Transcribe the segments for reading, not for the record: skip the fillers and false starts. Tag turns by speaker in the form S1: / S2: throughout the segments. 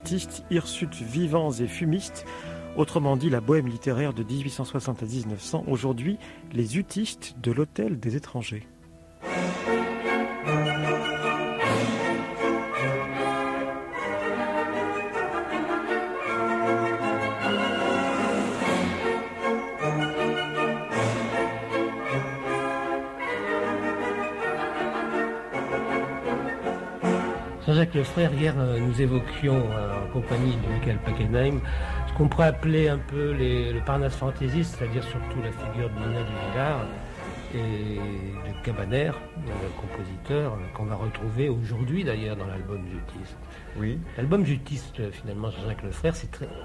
S1: artistes hirsutes vivants et fumistes, autrement dit la bohème littéraire de 1860 à 1900, aujourd'hui les utistes de l'hôtel des étrangers.
S2: Jean-Jacques Lefrère, hier nous évoquions en compagnie de Michael Packenheim ce qu'on pourrait appeler un peu le Parnasse fantaisiste, c'est-à-dire surtout la figure de Nina de Villard et de Cabaner, le compositeur, qu'on va retrouver aujourd'hui d'ailleurs dans l'album Jutiste.
S3: Oui.
S2: L'album Jutiste, finalement, Jean-Jacques Lefrère,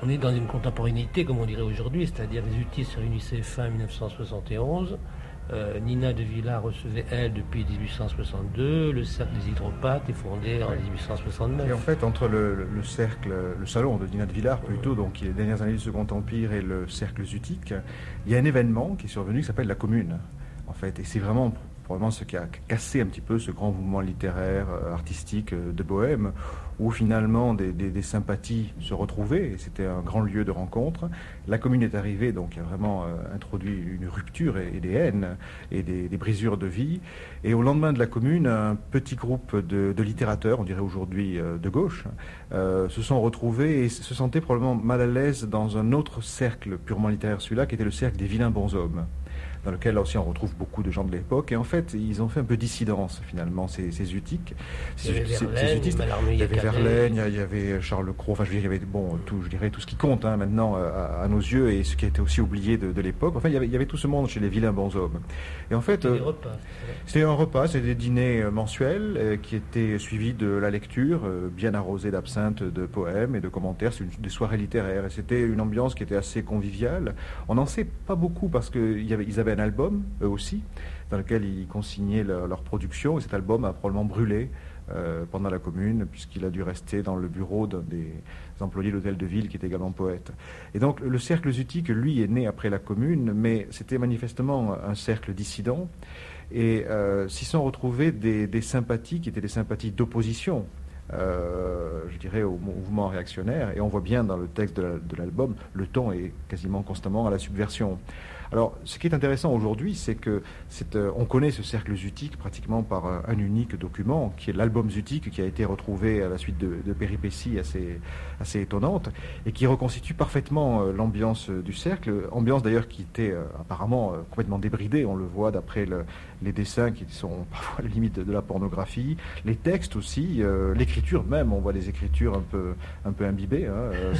S2: on est dans une contemporanéité, comme on dirait aujourd'hui, c'est-à-dire les Jutistes se réunissaient fin 1971. Nina de Villard recevait, elle, depuis 1862. Le cercle des hydropathes est fondé en 1869.
S3: Et en fait, entre le salon de Nina de Villard, plutôt, donc les dernières années du Second Empire, et le cercle zutique, il y a un événement qui est survenu qui s'appelle la Commune, en fait. Et c'est vraiment probablement ce qui a cassé un petit peu ce grand mouvement littéraire, artistique de Bohème, où finalement des sympathies se retrouvaient, et c'était un grand lieu de rencontre. La Commune est arrivée, donc il a vraiment introduit une rupture et des haines et des brisures de vie. Et au lendemain de la Commune, un petit groupe de littérateurs, on dirait aujourd'hui de gauche, se sont retrouvés et se sentaient probablement mal à l'aise dans un autre cercle purement littéraire, celui-là, qui était le cercle des vilains bonshommes, dans lequel là aussi on retrouve beaucoup de gens de l'époque. Et en fait, ils ont fait un peu dissidence, finalement, ces utiques.
S2: Il y avait
S3: Verlaine, il y avait Charles Cros, enfin je veux dire, il y avait tout ce qui compte maintenant à nos yeux, et ce qui a été aussi oublié de l'époque. Enfin, il y avait tout ce monde chez les vilains bonshommes. Et en fait, c'était un repas, c'était des dîners mensuels qui étaient suivis de la lecture, bien arrosée d'absinthe, de poèmes et de commentaires. C'est des soirées littéraires, et c'était une ambiance qui était assez conviviale. On n'en sait pas beaucoup parce qu'ils avaient un album, eux aussi, dans lequel ils consignaient leur production, et cet album a probablement brûlé pendant la Commune, puisqu'il a dû rester dans le bureau d'un des employés de l'hôtel de ville, qui est également poète. Et donc le cercle zutique, lui, est né après la Commune, mais c'était manifestement un cercle dissident, et s'y sont retrouvés des sympathies qui étaient des sympathies d'opposition, je dirais, au mouvement réactionnaire, et on voit bien dans le texte de l'album, le ton est quasiment constamment à la subversion. Alors, ce qui est intéressant aujourd'hui, c'est que on connaît ce cercle zutique pratiquement par un unique document, qui est l'album zutique, qui a été retrouvé à la suite de péripéties assez étonnantes, et qui reconstitue parfaitement l'ambiance du cercle, ambiance d'ailleurs qui était apparemment complètement débridée. On le voit d'après les dessins qui sont parfois à la limite de la pornographie, les textes aussi, l'écriture même, on voit des écritures un peu imbibées,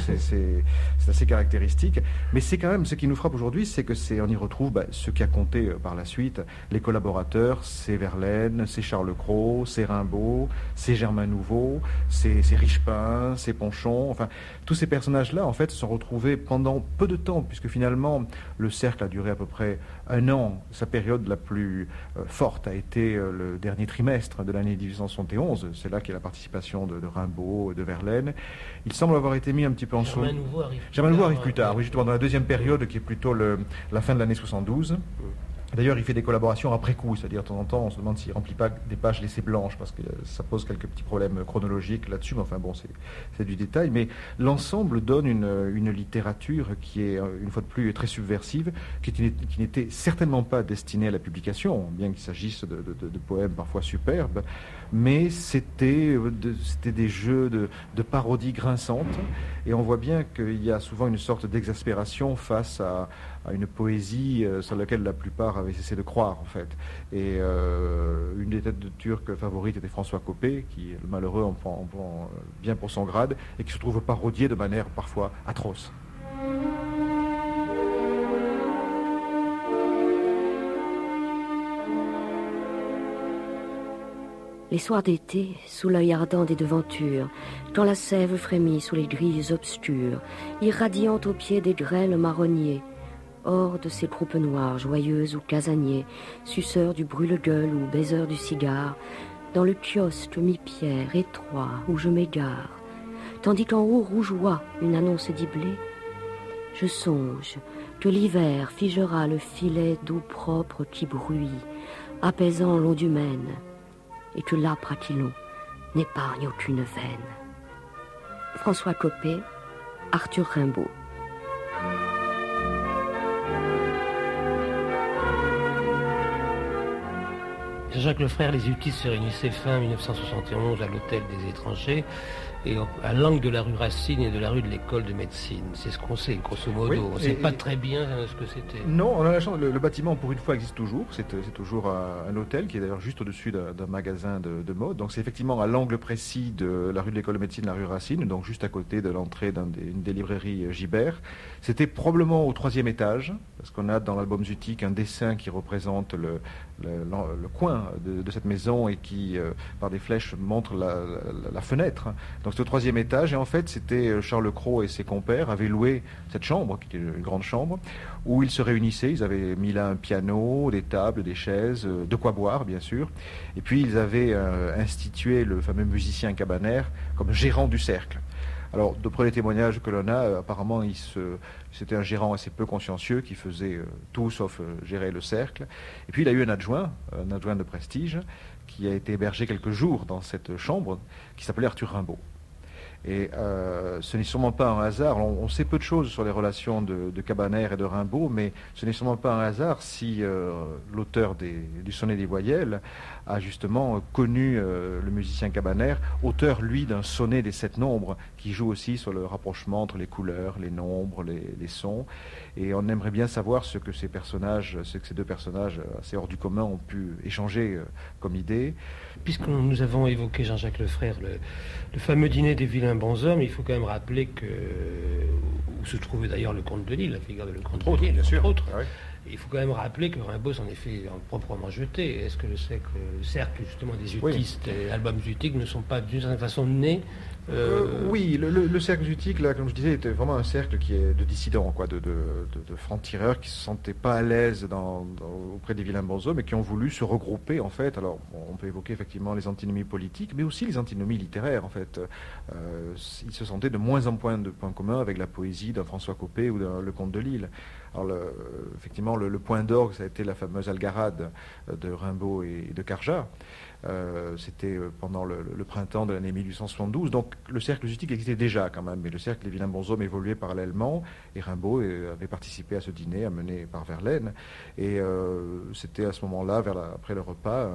S3: c'est assez caractéristique. Mais c'est quand même, ce qui nous frappe aujourd'hui, c'est que on y retrouve ce qui a compté par la suite, les collaborateurs, c'est Verlaine, c'est Charles Cros, c'est Rimbaud, c'est Germain Nouveau, c'est Richepin, c'est Ponchon, enfin, tous ces personnages-là, en fait, se sont retrouvés pendant peu de temps, puisque finalement, le cercle a duré à peu près un an. Sa période la plus forte a été le dernier trimestre de l'année 1871. C'est là qu'est la participation de Rimbaud, de Verlaine. Il semble avoir été mis un petit peu en dessous. Germain Nouveau arrive plus tard, oui, justement, dans la deuxième période, qui est plutôt la fin de l'année 72. D'ailleurs, il fait des collaborations après coup, c'est-à-dire de temps en temps, on se demande s'il ne remplit pas des pages laissées blanches, parce que ça pose quelques petits problèmes chronologiques là-dessus, mais enfin bon, c'est du détail. Mais l'ensemble donne une littérature qui est, une fois de plus, très subversive, qui n'était certainement pas destinée à la publication, bien qu'il s'agisse de poèmes parfois superbes, mais c'était des jeux de parodies grinçantes, et on voit bien qu'il y a souvent une sorte d'exaspération face à une poésie sur laquelle la plupart avaient cessé de croire, en fait. Et une des têtes de Turc favorites était François Coppée, qui, le malheureux, en prend bien pour son grade, et qui se trouve parodié de manière parfois atroce.
S4: Les soirs d'été, sous l'œil ardent des devantures, quand la sève frémit sous les grilles obscures, irradiant au pied des grêles marronniers, hors de ces groupes noirs, joyeux ou casaniers, suceurs du brûle-gueule ou baiseurs du cigare, dans le kiosque mi-pierre étroit où je m'égare, tandis qu'en haut rougeoie une annonce dit blé, je songe que l'hiver figera le filet d'eau propre qui bruit, apaisant l'eau du Maine, et que l'âpre Aquilon n'épargne aucune veine. François Coppée, Arthur Rimbaud.
S2: Jean-Jacques Lefrère, les utistes se réunissaient fin 1971 à l'hôtel des étrangers et à l'angle de la rue Racine et de la rue de l'école de médecine. C'est ce qu'on sait, grosso modo.
S3: Oui,
S2: on ne sait pas très bien ce que c'était.
S3: Non, on a la chance. Le bâtiment, pour une fois, existe toujours. C'est toujours un hôtel qui est d'ailleurs juste au-dessus d'un magasin de mode. Donc c'est effectivement à l'angle précis de la rue de l'école de médecine, la rue Racine, donc juste à côté de l'entrée d'une des librairies Gibert. C'était probablement au 3e étage, parce qu'on a dans l'album Zutik un dessin qui représente le coin de cette maison et qui, par des flèches, montre la fenêtre. Donc c'était au 3e étage et en fait c'était Charles Cros et ses compères avaient loué cette chambre, qui était une grande chambre, où ils se réunissaient. Ils avaient mis là un piano, des tables, des chaises, de quoi boire bien sûr. Et puis ils avaient institué le fameux musicien Cabaner comme gérant du cercle. Alors, d'après les témoignages que l'on a, apparemment, c'était un gérant assez peu consciencieux qui faisait tout sauf gérer le cercle. Et puis, il a eu un adjoint de prestige, qui a été hébergé quelques jours dans cette chambre, qui s'appelait Arthur Rimbaud. Et ce n'est sûrement pas un hasard. On sait peu de choses sur les relations de Cabaner et de Rimbaud, mais ce n'est sûrement pas un hasard si l'auteur du sonnet des voyelles a justement connu le musicien Cabaner, auteur, lui, d'un sonnet des 7 nombres, qui joue aussi sur le rapprochement entre les couleurs, les nombres, les sons. Et on aimerait bien savoir ce que ces deux personnages assez hors du commun ont pu échanger comme idée.
S2: Puisque nous avons évoqué Jean-Jacques Lefrère, le fameux dîner des vilains bonshommes, il faut quand même rappeler où se trouvait d'ailleurs le comte de Lille, la figure de le comte de Lille,
S3: bien sûr.
S2: Autres.
S3: Ah oui.
S2: Il faut quand même rappeler que Rimbaud s'en est fait proprement jeter. Est-ce que le cercle justement des utistes et l'album Zutik ne sont pas d'une certaine façon nés
S3: Oui, le cercle Zutik, là, comme je disais, était vraiment un cercle qui est de dissidents, quoi, de francs-tireurs qui se sentaient pas à l'aise auprès des vilains bonshommes et qui ont voulu se regrouper, en fait. Alors, on peut évoquer effectivement les antinomies politiques, mais aussi les antinomies littéraires, en fait. Ils se sentaient de moins en moins de points communs avec la poésie d'un François Coppée ou d'un Le Comte de Lille. Alors, effectivement, le point d'orgue, ça a été la fameuse Algarade de Rimbaud et de Carjat. C'était pendant le printemps de l'année 1872. Donc le cercle Zutik existait déjà quand même, mais le cercle des vilains bonshommes évoluait parallèlement et Rimbaud avait participé à ce dîner amené par Verlaine. Et c'était à ce moment-là, après le repas,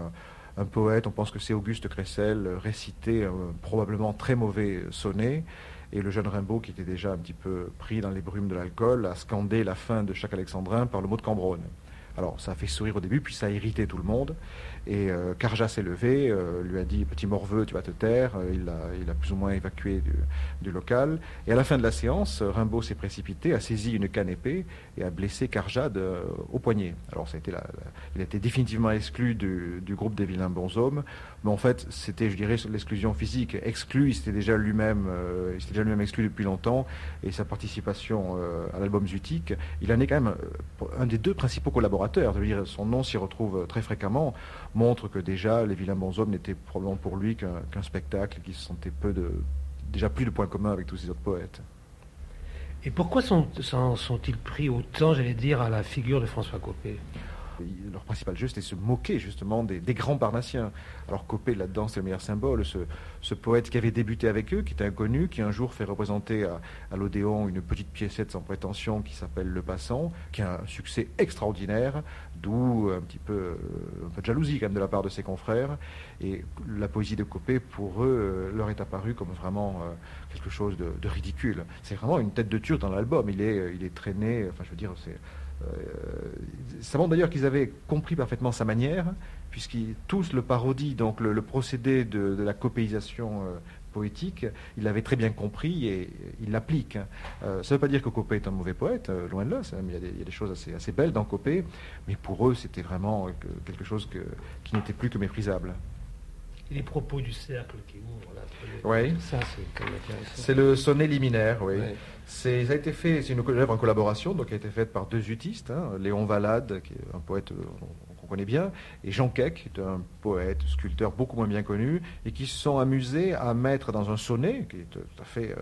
S3: un poète, on pense que c'est Auguste Cressel, récitait probablement très mauvais sonnet. Et le jeune Rimbaud, qui était déjà un petit peu pris dans les brumes de l'alcool, a scandé la fin de chaque alexandrin par le mot de Cambronne. Alors, ça a fait sourire au début, puis ça a irrité tout le monde. Et Carjat s'est levé, lui a dit « Petit morveux, tu vas te taire ». Il a plus ou moins évacué du local. Et à la fin de la séance, Rimbaud s'est précipité, a saisi une canne épée et a blessé Carjat au poignet. Alors, ça a été il a été définitivement exclu du groupe des vilains bonshommes. Mais en fait, c'était, je dirais, l'exclusion physique. Exclu, il s'était déjà lui-même exclu depuis longtemps. Et sa participation à l'album Zutik, il en est quand même un des 2 principaux collaborateurs. Je veux dire, son nom s'y retrouve très fréquemment, montre que déjà les vilains bonshommes n'étaient probablement pour lui qu'un spectacle, qui se sentait déjà plus de points communs avec tous ces autres poètes.
S2: Et pourquoi sont-ils pris autant, j'allais dire, à la figure de François Coppée ?
S3: Leur principal jeu, c'était se moquer justement des grands parnassiens. Alors Coppée, là-dedans, c'est le meilleur symbole. Ce poète qui avait débuté avec eux, qui était inconnu, qui un jour fait représenter à l'Odéon une petite piécette sans prétention qui s'appelle Le Passant, qui a un succès extraordinaire, d'où un peu de jalousie quand même de la part de ses confrères. Et la poésie de Coppée, pour eux, leur est apparue comme vraiment quelque chose de ridicule. C'est vraiment une tête de turc dans l'album. Il est traîné, enfin je veux dire, ça montre d'ailleurs qu'ils avaient compris parfaitement sa manière, puisqu'ils tous le parodient, donc le procédé de la coppéisation poétique, il l'avait très bien compris et il l'applique. Ça ne veut pas dire que Coppée est un mauvais poète, loin de là, il y a des choses assez belles dans Coppée, mais pour eux c'était vraiment quelque chose qui n'était plus que méprisable.
S2: Et les propos du cercle qui ouvrent là.
S3: Oui.
S2: Ça, c'est quand même intéressant.
S3: C'est le sonnet liminaire, oui.
S2: Ouais.
S3: Ça a été fait, c'est une œuvre en collaboration, donc qui a été faite par 2 utistes, Léon Valade, qui est un poète qu'on connaît bien, et Jean Quec, qui est un poète, sculpteur beaucoup moins bien connu, et qui se sont amusés à mettre dans un sonnet, qui est tout à fait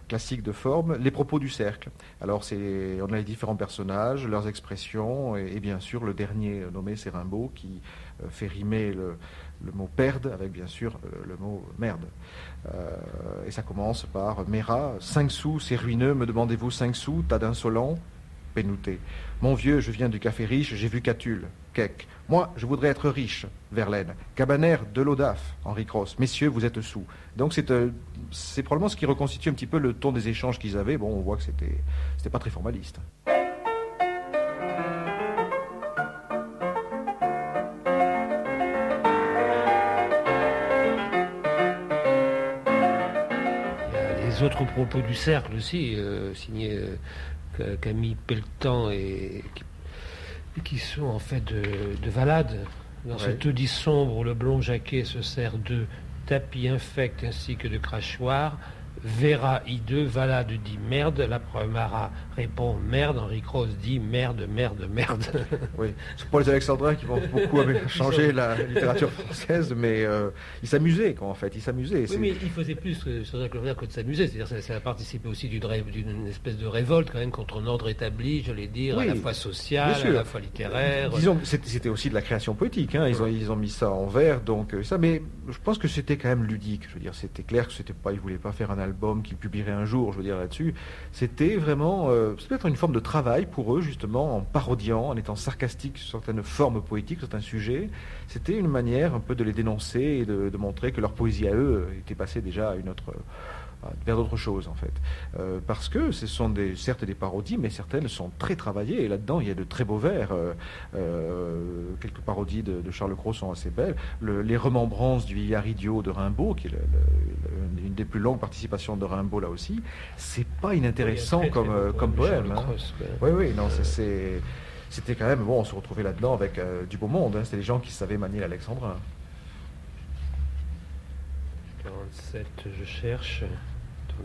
S3: classique de forme, les propos du cercle. Alors on a les différents personnages, leurs expressions, et bien sûr le dernier nommé, c'est Rimbaud, qui fait rimer le mot perde avec bien sûr le mot merde. Et ça commence par Mérat, 5 sous, c'est ruineux, me demandez-vous 5 sous, tas d'insolents, Pénouté. Mon vieux, je viens du café riche, j'ai vu Catulle, Quec. Moi, je voudrais être riche, Verlaine. Cabanère, de l'Odaf, Henri Cross. Messieurs, vous êtes sous. Donc c'est probablement ce qui reconstitue un petit peu le ton des échanges qu'ils avaient. Bon, on voit que c'était pas très formaliste.
S2: Les autres propos du cercle aussi, signés Camille Pelletan, et qui sont en fait de Valade. Dans ce taudis sombre où le blond Jacquet se sert de tapis infect ainsi que de crachoir, Vera hideux, Valade dit merde, la Marat répond merde, Henri Cross dit merde, merde, merde.
S3: Oui, c'est pas les Alexandrins qui vont beaucoup changer la littérature française, mais ils s'amusaient, en fait, ils s'amusaient.
S2: Oui, mais ils faisaient plus que de s'amuser, c'est-à-dire ça a participé aussi d'une espèce de révolte quand même contre un ordre établi, j'allais dire, à la fois social, à la fois littéraire.
S3: Disons, c'était aussi de la création poétique, hein. Ils ont mis ça en vers, donc ça, mais je pense que c'était quand même ludique, je veux dire, c'était clair que ils voulaient pas faire un album qu'ils publieraient un jour, je veux dire, là-dessus. C'était vraiment, c'est peut-être une forme de travail pour eux, justement, en parodiant, en étant sarcastique sur certaines formes poétiques, certains sujets. C'était une manière un peu de les dénoncer et de montrer que leur poésie à eux était passée déjà à vers d'autres choses, en fait. Parce que ce sont certes des parodies, mais certaines sont très travaillées, et là-dedans, il y a de très beaux vers. Quelques parodies de Charles Cros sont assez belles. Les remembrances du vieillard idiot de Rimbaud, qui est une des plus longues participations de Rimbaud, là aussi, c'est pas inintéressant comme poème. Hein. Oui, non, c'était quand même, bon, on se retrouvait là-dedans avec du beau monde, hein. C'était des gens qui savaient manier l'alexandrin.
S2: 47, je cherche.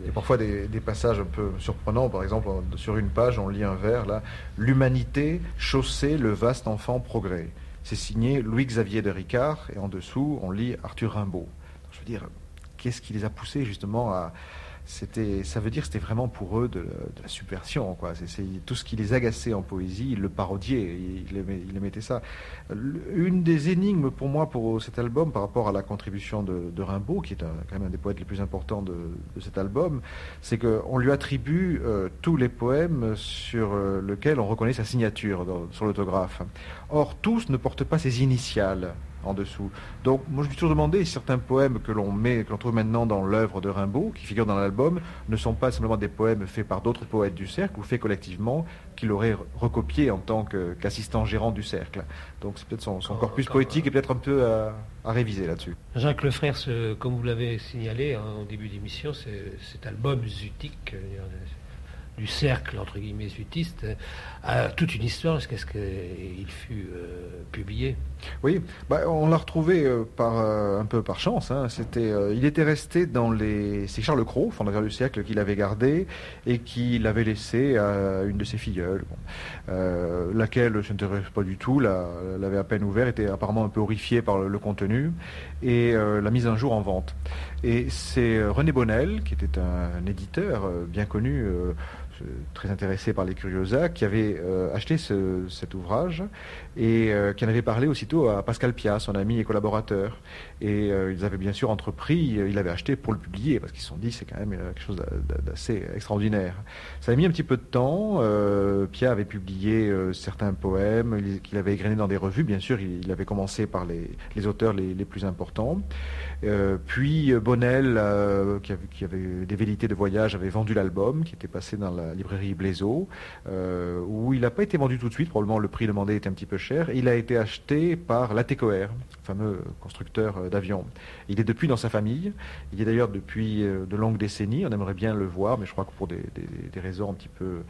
S3: Il y a parfois des passages un peu surprenants. Par exemple, sur une page, on lit un vers, là. « L'humanité chaussée le vaste enfant progrès ». C'est signé Louis-Xavier de Ricard, et en dessous, on lit Arthur Rimbaud. Je veux dire, qu'est-ce qui les a poussés justement à... Ça veut dire que c'était vraiment pour eux de la subversion, quoi. C'est tout ce qui les agaçait en poésie, ils le parodiaient, ils mettaient ça. Une des énigmes pour moi pour cet album par rapport à la contribution de Rimbaud, qui est quand même un des poètes les plus importants de cet album, c'est qu'on lui attribue tous les poèmes sur lesquels on reconnaît sa signature sur l'autographe. Or, tous ne portent pas ses initiales en dessous. Donc, moi, je me suis toujours demandé si certains poèmes que l'on trouve maintenant dans l'œuvre de Rimbaud, qui figurent dans l'album, ne sont pas simplement des poèmes faits par d'autres poètes du Cercle ou faits collectivement, qu'il aurait recopiés en tant qu'assistant gérant du Cercle. Donc, c'est peut-être son corpus poétique et peut-être un peu à réviser là-dessus.
S2: Jacques Lefrère, comme vous l'avez signalé en début d'émission, cet album zutique, du cercle, entre guillemets, zutiste, a toute une histoire jusqu'à ce qu'il fut publié.
S3: Oui, on l'a retrouvé un peu par chance. Hein. Il était resté c'est Charles Cros, fondateur du cercle, qui l'avait gardé et qui l'avait laissé à une de ses filleules, laquelle ne s'intéresse pas du tout, l'avait à peine ouvert, était apparemment un peu horrifiée par le contenu, et l'a mise un jour en vente. Et c'est René Bonnel, qui était un éditeur bien connu, très intéressé par les Curiosas, qui avait acheté cet ouvrage et qui en avait parlé aussitôt à Pascal Piat, son ami et collaborateur. Et ils avaient bien sûr il l'avait acheté pour le publier, parce qu'ils se sont dit c'est quand même quelque chose d'assez extraordinaire. Ça a mis un petit peu de temps. Piat avait publié certains poèmes qu'il avait égrenés dans des revues. Bien sûr, il avait commencé par les auteurs les plus importants. Puis Bonnel, qui avait des velléités de voyage, avait vendu l'album, qui était passé dans la librairie Blaiseau, où il n'a pas été vendu tout de suite, probablement le prix demandé était un petit peu cher. Il a été acheté par Latécoère, fameux constructeur d'avions. Il est depuis dans sa famille, il est d'ailleurs depuis de longues décennies, on aimerait bien le voir, mais je crois que pour des raisons un petit peu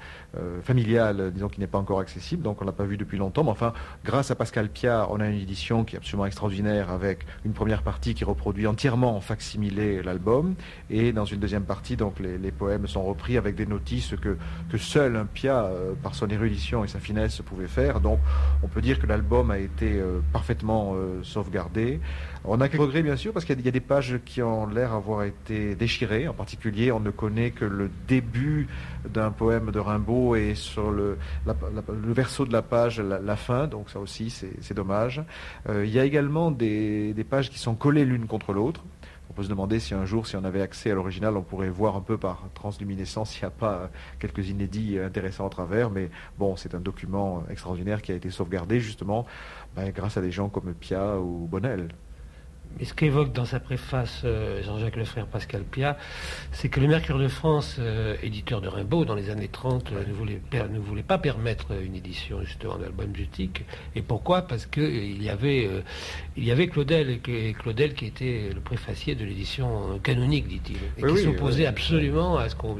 S3: familiales, disons qu'il n'est pas encore accessible, donc on ne l'a pas vu depuis longtemps, mais enfin, grâce à Pascal Piat, on a une édition qui est absolument extraordinaire, avec une première partie qui reproduit entièrement en fac-similé l'album, et dans une deuxième partie, donc les poèmes sont repris avec des notices que que seul un Piat, par son érudition et sa finesse, pouvait faire. Donc on peut dire que l'album a été parfaitement sauvegardé. On a quelques regrets bien sûr parce qu'il y a des pages qui ont l'air avoir été déchirées. En particulier, on ne connaît que le début d'un poème de Rimbaud et sur le verso de la page, la fin. Donc ça aussi, c'est dommage. Il y a également des pages qui sont collées l'une contre l'autre. On peut se demander si un jour, si on avait accès à l'original, on pourrait voir un peu par transluminescence s'il n'y a pas quelques inédits intéressants à travers. Mais bon, c'est un document extraordinaire qui a été sauvegardé justement grâce à des gens comme Piat ou Bonnel.
S2: Et ce qu'évoque dans sa préface Jean-Jacques Lefrère, Pascal Piat, c'est que le Mercure de France, éditeur de Rimbaud dans les années 30, ne voulait pas permettre une édition justement d'album jutique. Et pourquoi ? Parce qu'il y avait Claudel, et Claudel qui était le préfacier de l'édition canonique, dit-il, et qui s'opposait absolument à ce qu'on...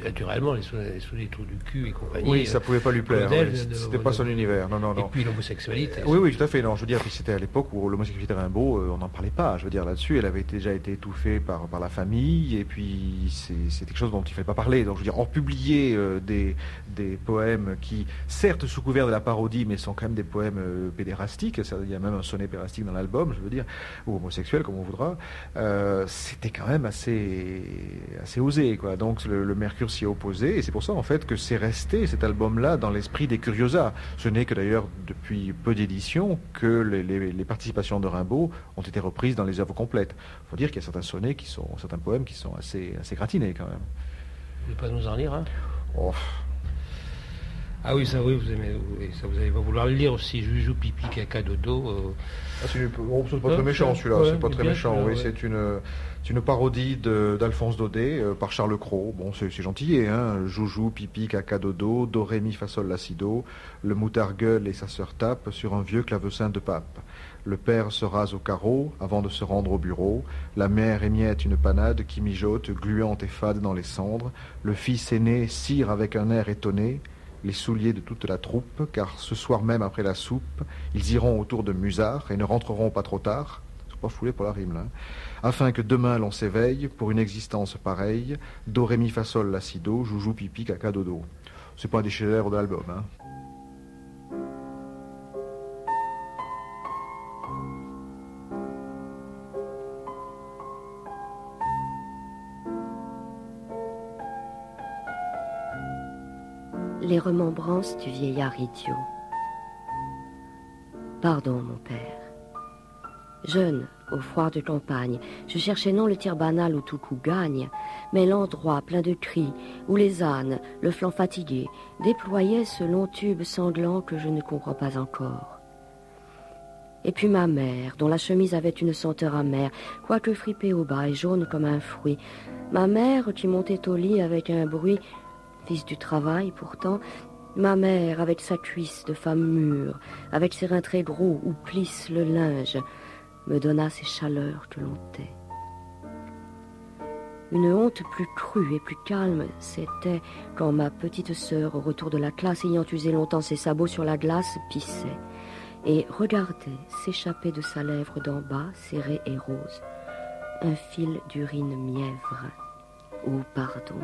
S2: Naturellement, les sous les trous du cul et compagnie.
S3: Oui, ça pouvait pas lui plaire. C'était pas son univers. Non.
S2: Et puis l'homosexualité.
S3: Oui, tout à fait. Non, je veux dire, puis c'était à l'époque où l'homosexualité de Rimbaud, on n'en parlait pas. Je veux dire, là-dessus, elle avait déjà été étouffée par la famille, et puis c'est quelque chose dont il ne fallait pas parler. Donc, je veux dire, publier des poèmes qui, certes, sous couvert de la parodie, mais sont quand même des poèmes pédérastiques, il y a même un sonnet pédérastique dans l'album, je veux dire, ou homosexuel, comme on voudra, c'était quand même assez osé, quoi. Donc, le Mercure s'y est opposé, et c'est pour ça, en fait, que c'est resté, cet album-là, dans l'esprit des Curiosas. Ce n'est que, d'ailleurs, depuis peu d'éditions, que les participations de Rimbaud ont été reprises dans les œuvres complètes. Il faut dire qu'il y a certains sonnets certains poèmes qui sont assez gratinés quand même.
S2: Vous ne voulez pas nous en lire, hein?
S3: Oh.
S2: Ah oui, ça, oui, vous aimez, ça vous allez pas vouloir le lire aussi. Joujou, pipi, caca, dodo.
S3: C'est pas très méchant celui-là, c'est pas très méchant. Oui, c'est une parodie d'Alphonse Daudet par Charles Cros. Bon, c'est gentil, hein. Joujou, pipi, caca, dodo, do, ré, mi, fa, sol, la, si, do. Le moutard gueule et sa sœur tape sur un vieux clavecin de pape. Le père se rase au carreau avant de se rendre au bureau. La mère émiette une panade qui mijote, gluante et fade dans les cendres. Le fils aîné cire avec un air étonné les souliers de toute la troupe, car ce soir même après la soupe, ils iront autour de Musard et ne rentreront pas trop tard. C'est pas foulé pour la rime, là. Afin que demain l'on s'éveille pour une existence pareille. Do, ré, mi, fa, sol, la, si, do, joujou, pipi, caca, dodo. C'est pas un des chefs-d'œuvre de l'album, hein.
S4: Les remembrances du vieillard idiot. Pardon, mon père. Jeune, au froid de campagne, je cherchais non le tir banal où tout coup gagne, mais l'endroit plein de cris, où les ânes, le flanc fatigué, déployaient ce long tube sanglant que je ne comprends pas encore. Et puis ma mère, dont la chemise avait une senteur amère, quoique fripée au bas et jaune comme un fruit. Ma mère qui montait au lit avec un bruit... Fils du travail, pourtant, ma mère, avec sa cuisse de femme mûre, avec ses reins très gros où plisse le linge, me donna ces chaleurs que l'on tait. Une honte plus crue et plus calme, c'était quand ma petite sœur, au retour de la classe, ayant usé longtemps ses sabots sur la glace, pissait et regardait s'échapper de sa lèvre d'en bas, serrée et rose, un fil d'urine mièvre. Oh, pardon.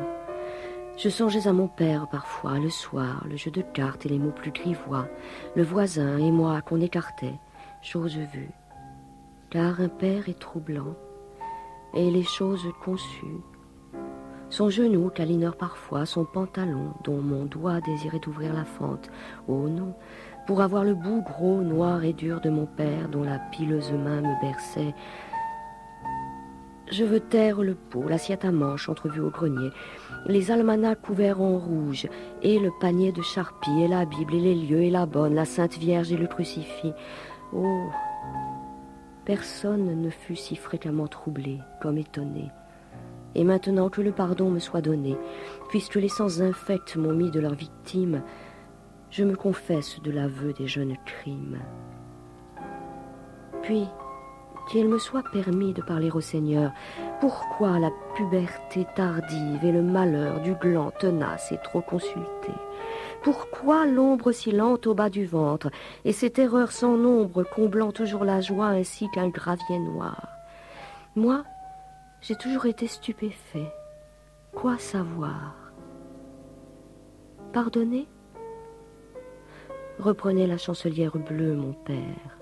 S4: Je songeais à mon père parfois, le soir, le jeu de cartes et les mots plus grivois, le voisin et moi qu'on écartait, chose vue. Car un père est troublant, et les choses conçues. Son genou câlineur parfois, son pantalon, dont mon doigt désirait ouvrir la fente. Oh non, pour avoir le bout gros, noir et dur de mon père, dont la pileuse main me berçait. Je veux taire le pot, l'assiette à manche entrevue au grenier, les almanachs couverts en rouge, et le panier de charpie, et la Bible, et les lieux, et la bonne, la Sainte Vierge et le crucifix. Oh, personne ne fut si fréquemment troublé comme étonné. Et maintenant que le pardon me soit donné, puisque les sangs infects m'ont mis de leurs victimes, je me confesse de l'aveu des jeunes crimes. Puis, qu'il me soit permis de parler au Seigneur. Pourquoi la puberté tardive et le malheur du gland tenace et trop consulté? Pourquoi l'ombre si lente au bas du ventre et cette erreur sans nombre comblant toujours la joie ainsi qu'un gravier noir? Moi, j'ai toujours été stupéfait. Quoi savoir? Pardonnez? Reprenez la chancelière bleue, mon père.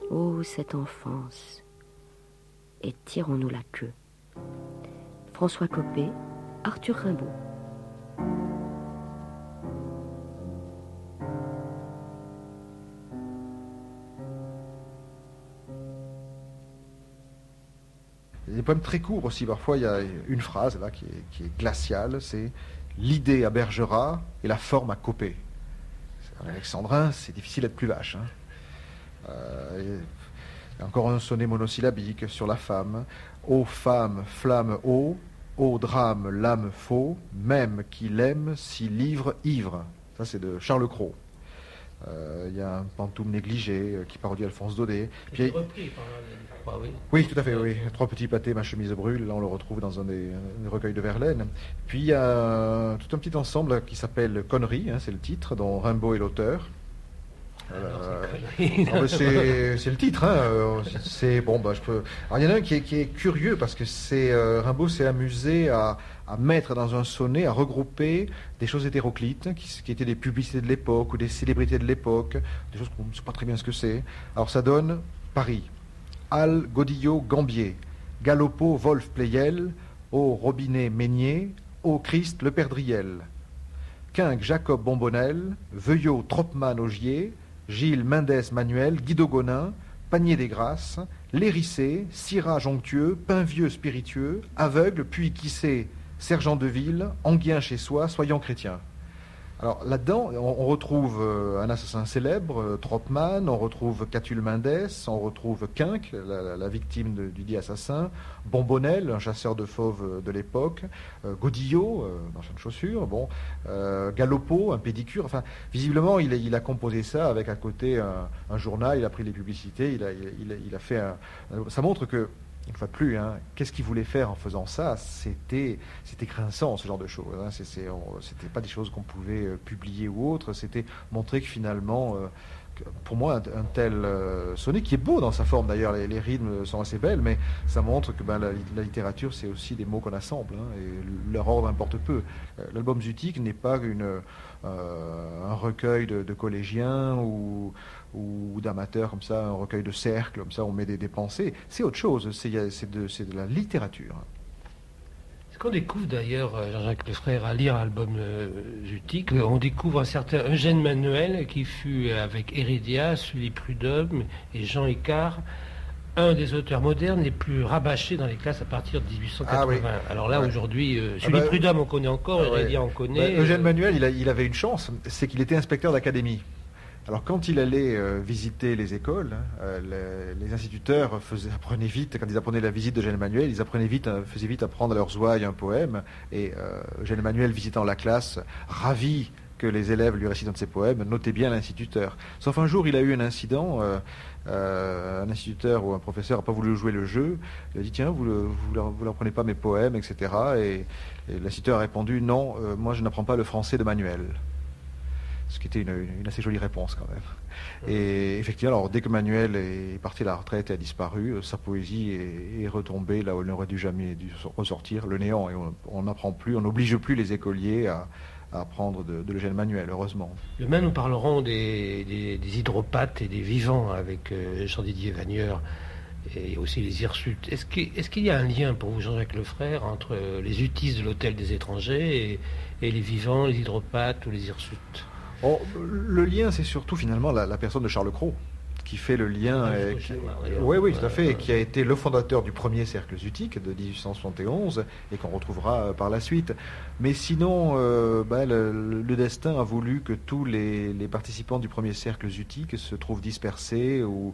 S4: Oh, cette enfance. Et tirons-nous la queue. François Coppée, Arthur Rimbaud.
S3: Il y a des poèmes très courts aussi. Parfois, il y a une phrase là qui est glaciale, c'est « L'idée à Bergerac et la forme à Coppée ». En alexandrin, c'est difficile d'être plus vache. Et encore un sonnet monosyllabique sur la femme. « Ô femme, flamme ô, ô drame, l'âme faux, même qui l'aime, si livre, ivre ». Ça, c'est de Charles Cros. Il y a un pantoum négligé qui parodie Alphonse Daudet.
S2: Puis, repris par oui.
S3: Oui, tout à fait, oui. Trois petits pâtés, ma chemise brûle. Là, on le retrouve dans un des recueils de Verlaine. Puis, il y a tout un petit ensemble qui s'appelle Conneries, c'est le titre, dont Rimbaud est l'auteur. C'est le titre. C'est bon. Je peux. Alors, il y en a un qui est curieux parce que Rimbaud s'est amusé à mettre dans un sonnet, à regrouper des choses hétéroclites qui étaient des publicités de l'époque ou des célébrités de l'époque, des choses qu'on ne sait pas très bien ce que c'est. Alors, ça donne Paris. Halle, Godillot, Gambier, Galopot, Wolf, Pleyel, au Robinet, Meignier, au Christ, Le Perdriel, Quinque, Jacob, Bombonnel, Veuillot, Tropman, Augier, Gilles, Mendès, Manuel, Guido Gonin, Panier des Grâces, Lérissé, Syrah, Jonctueux, Pinvieux, Spiritueux, Aveugle, puis qui sait, Sergent de Ville, Anguien chez soi, soyons chrétiens. Alors là-dedans, on retrouve un assassin célèbre, Tropman, on retrouve Catulle Mendès, on retrouve Quinque, la victime du dit assassin, Bombonnel, un chasseur de fauves de l'époque, Godillot, marchand de chaussures, Galopot, un pédicure. Enfin, visiblement, il a composé ça avec à côté un journal, il a pris les publicités, il a fait ça montre que, une fois de plus, qu'est-ce qu'il voulait faire en faisant ça? C'était grinçant, ce genre de choses. C'était pas des choses qu'on pouvait publier ou autre. C'était montrer que finalement, pour moi, un tel sonnet, qui est beau dans sa forme d'ailleurs, les rythmes sont assez belles, mais ça montre que la littérature, c'est aussi des mots qu'on assemble, et leur ordre importe peu. L'album Zutique n'est pas un recueil de collégiens ou d'amateurs comme ça, un recueil de cercles, comme ça on met des pensées. C'est autre chose, c'est de la littérature.
S2: Ce qu'on découvre d'ailleurs, Jean-Jacques Lefrère, à lire l'album Zutique, on découvre un certain Eugène Manuel qui fut avec Hérédia, Sully Prudhomme et Jean Icard, un des auteurs modernes les plus rabâchés dans les classes à partir de 1880. Ah oui. Alors là, aujourd'hui, Sully Prudhomme on connaît encore, Hérédia on connaît.
S3: Eugène Manuel, il avait une chance, c'est qu'il était inspecteur d'académie. Alors quand il allait visiter les écoles, les instituteurs apprenaient vite, quand ils apprenaient la visite d'Eugène Manuel, faisaient vite apprendre à leurs ouailles un poème. Et Eugène Manuel, visitant la classe, ravi que les élèves lui récitent un de ses poèmes, notait bien l'instituteur. Sauf un jour, il a eu un incident, un instituteur ou un professeur n'a pas voulu jouer le jeu. Il a dit, tiens, vous leur prenez pas mes poèmes, etc. Et l'instituteur a répondu, non, moi je n'apprends pas le français de Manuel. Ce qui était une assez jolie réponse quand même. Et effectivement, alors, dès que Manuel est parti à la retraite et a disparu, sa poésie est retombée là où elle n'aurait jamais dû ressortir, le néant. Et on n'apprend plus, on n'oblige plus les écoliers à apprendre de l'Eugène Manuel, heureusement.
S2: Demain, nous parlerons des hydropathes et des vivants avec Jean-Didier Vagneur et aussi les hirsutes. Est-ce qu'il y a un lien pour vous, Jean-Jacques Lefrère, entre les utis de l'Hôtel des étrangers et les vivants, les hydropathes ou les hirsutes?
S3: Le lien, c'est surtout finalement la personne de Charles Cros, qui fait le lien, oui, tout à fait, et qui a été le fondateur du premier cercle zutique de 1871 et qu'on retrouvera par la suite. Mais sinon, le destin a voulu que tous les participants du premier cercle zutique se trouvent dispersés ou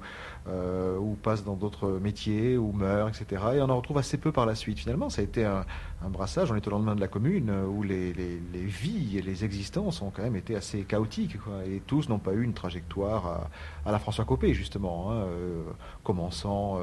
S3: passent dans d'autres métiers ou meurent, etc. Et on en retrouve assez peu par la suite. Finalement, ça a été un brassage. On est au lendemain de la Commune où les vies et les existences ont quand même été assez chaotiques, et tous n'ont pas eu une trajectoire à la François Coppée, justement, commençant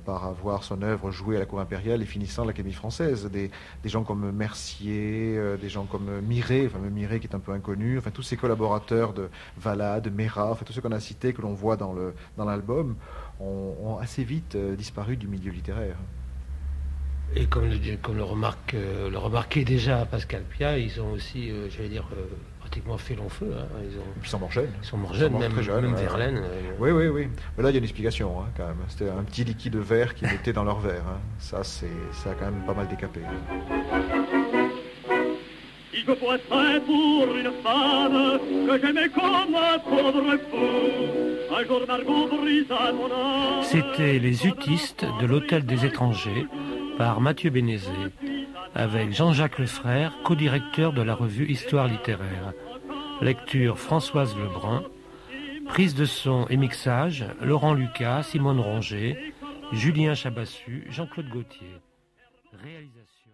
S3: par avoir son œuvre jouée à la Cour impériale et finissant à l'Académie française. Des gens comme Mercier, des gens comme Miret, enfin Miret qui est un peu inconnu, enfin tous ces collaborateurs de Valade, Mérat, enfin tous ceux qu'on a cités, que l'on voit dans l'album, ont assez vite disparu du milieu littéraire.
S2: Et comme le remarquait déjà Pascal Piat, ils ont aussi, pratiquement fait long feu. Hein.
S3: Ils sont morts jeunes.
S2: Ils sont morts jeunes, même Verlaine.
S3: Oui. Mais là, il y a une explication, hein, quand même. C'était un petit liquide vert qu'ils mettaient dans leur verre. Hein. Ça a quand même pas mal décapé.
S5: Il me faut être pour une femme que j'aimais comme un pauvre fou. Un jour Margot brisa mon âme.
S2: C'était Les Utistes de l'Hôtel des Étrangers par Mathieu Bénézet, avec Jean-Jacques Lefrère, co-directeur de la revue Histoire littéraire. Lecture Françoise Lebrun. Prise de son et mixage Laurent Lucas, Simone Ronget, Julien Chabassu, Jean-Claude Gauthier. Réalisation